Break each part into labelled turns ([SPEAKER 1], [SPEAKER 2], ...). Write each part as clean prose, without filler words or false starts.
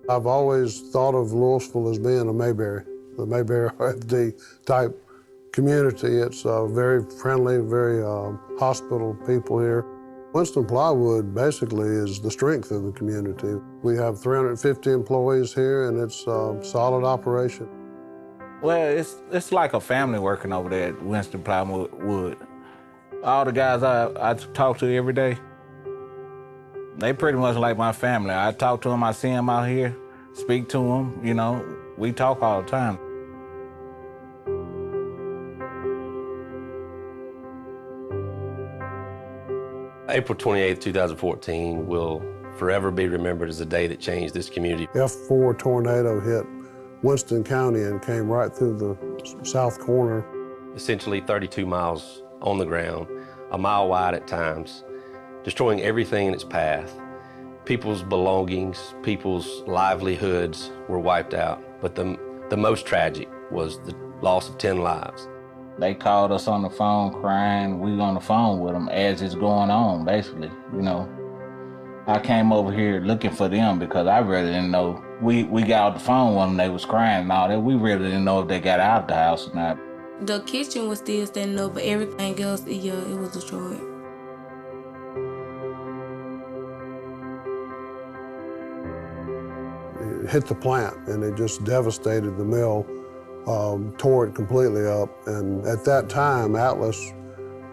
[SPEAKER 1] I've always thought of Louisville as being a Mayberry, the Mayberry RFD type community. It's very friendly, very hospitable people here. Winston Plywood basically is the strength of the community. We have 350 employees here, and it's a solid operation.
[SPEAKER 2] Well, it's like a family working over there at Winston Plywood. All the guys I talk to every day, they pretty much like my family. I talk to them, I see them out here, speak to them, you know, we talk all the time.
[SPEAKER 3] April 28th, 2014 will forever be remembered as the day that changed this community.
[SPEAKER 1] F4 tornado hit Winston County and came right through the south corner.
[SPEAKER 3] Essentially 32 miles on the ground, a mile wide at times, destroying everything in its path. People's belongings, people's livelihoods were wiped out. But the most tragic was the loss of 10 lives.
[SPEAKER 2] They called us on the phone crying. We on the phone with them as it's going on, basically, you know. I came over here looking for them because I really didn't know. We got off the phone when they was crying and all that. We really didn't know if they got out of the house or not.
[SPEAKER 4] The kitchen was still standing up, but everything else, yeah, it was destroyed.
[SPEAKER 1] It hit the plant, and it just devastated the mill, tore it completely up. And at that time, Atlas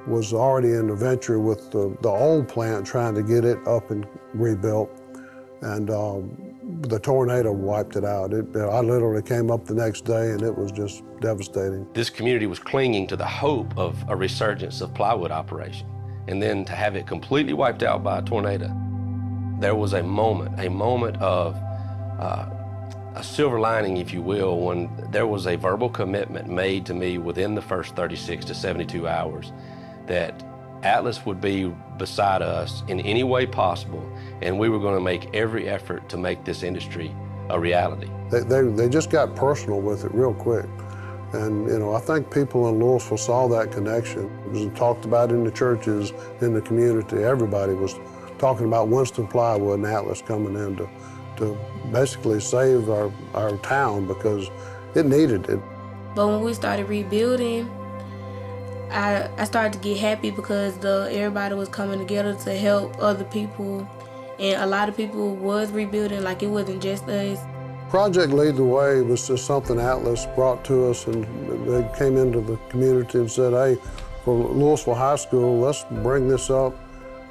[SPEAKER 1] was already in the venture with the old plant, trying to get it up and rebuilt. And the tornado wiped it out. I literally came up the next day, and it was just devastating.
[SPEAKER 3] This community was clinging to the hope of a resurgence of plywood operation, and then to have it completely wiped out by a tornado. There was a moment of a silver lining, if you will, when there was a verbal commitment made to me within the first 36 to 72 hours that Atlas would be beside us in any way possible, and we were going to make every effort to make this industry a reality.
[SPEAKER 1] They just got personal with it real quick. And, you know, I think people in Louisville saw that connection. It was talked about in the churches, in the community. Everybody was talking about Winston Plywood and Atlas coming in to basically save our town because it needed it.
[SPEAKER 4] But when we started rebuilding, I started to get happy because everybody was coming together to help other people, and a lot of people was rebuilding, like it wasn't just us.
[SPEAKER 1] Project Lead the Way was just something Atlas brought to us, and they came into the community and said, hey, for Louisville High School, let's bring this up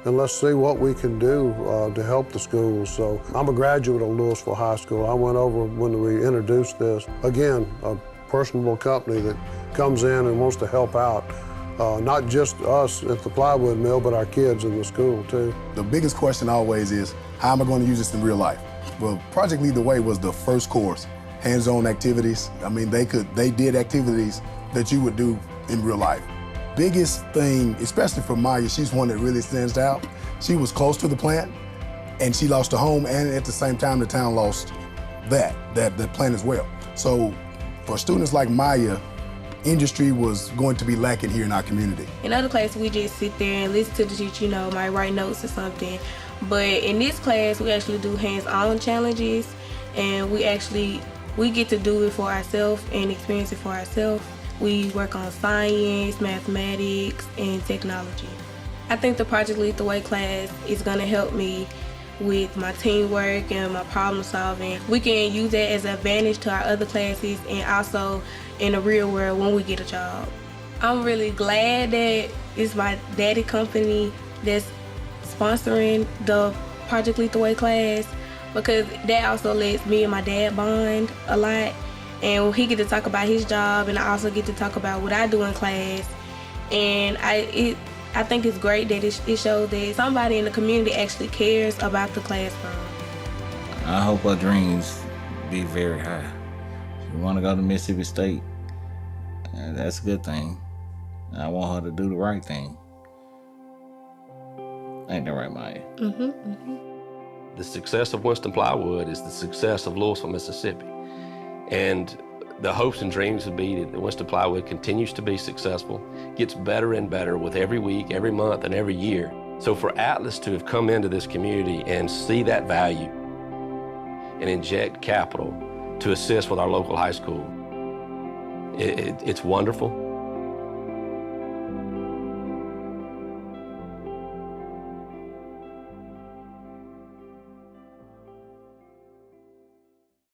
[SPEAKER 1] and let's see what we can do to help the schools. So I'm a graduate of Louisville High School. I went over when we introduced this. Again, a personable company that comes in and wants to help out. Not just us at the plywood mill, but our kids in the school too.
[SPEAKER 5] The biggest question always is, how am I going to use this in real life? Well, Project Lead the Way was the first course, hands-on activities. I mean, they did activities that you would do in real life. Biggest thing, especially for Maya, she's one that really stands out. She was close to the plant, and she lost her home, and at the same time, the town lost that plant as well. So for students like Maya, industry was going to be lacking here in our community.
[SPEAKER 4] In other classes, we just sit there and listen to the teacher, you know, might write notes or something. But in this class, we actually do hands-on challenges, and we get to do it for ourselves and experience it for ourselves. We work on science, mathematics, and technology. I think the Project Lead the Way class is gonna help me with my teamwork and my problem solving. We can use that as an advantage to our other classes and also in the real world when we get a job. I'm really glad that it's my daddy company that's sponsoring the Project Lead the Way class, because that also lets me and my dad bond a lot. And he get to talk about his job, and I also get to talk about what I do in class. And I think it's great that it shows that somebody in the community actually cares about the classroom.
[SPEAKER 2] I hope her dreams be very high. She want to go to Mississippi State, and that's a good thing. I want her to do the right thing. Ain't that right, Maya?
[SPEAKER 4] Mm-hmm, mm-hmm.
[SPEAKER 3] The success of Winston Plywood is the success of Louisville, Mississippi. And the hopes and dreams would be that Winston Plywood continues to be successful, gets better and better with every week, every month, and every year. So for Atlas to have come into this community and see that value and inject capital to assist with our local high school. It's wonderful.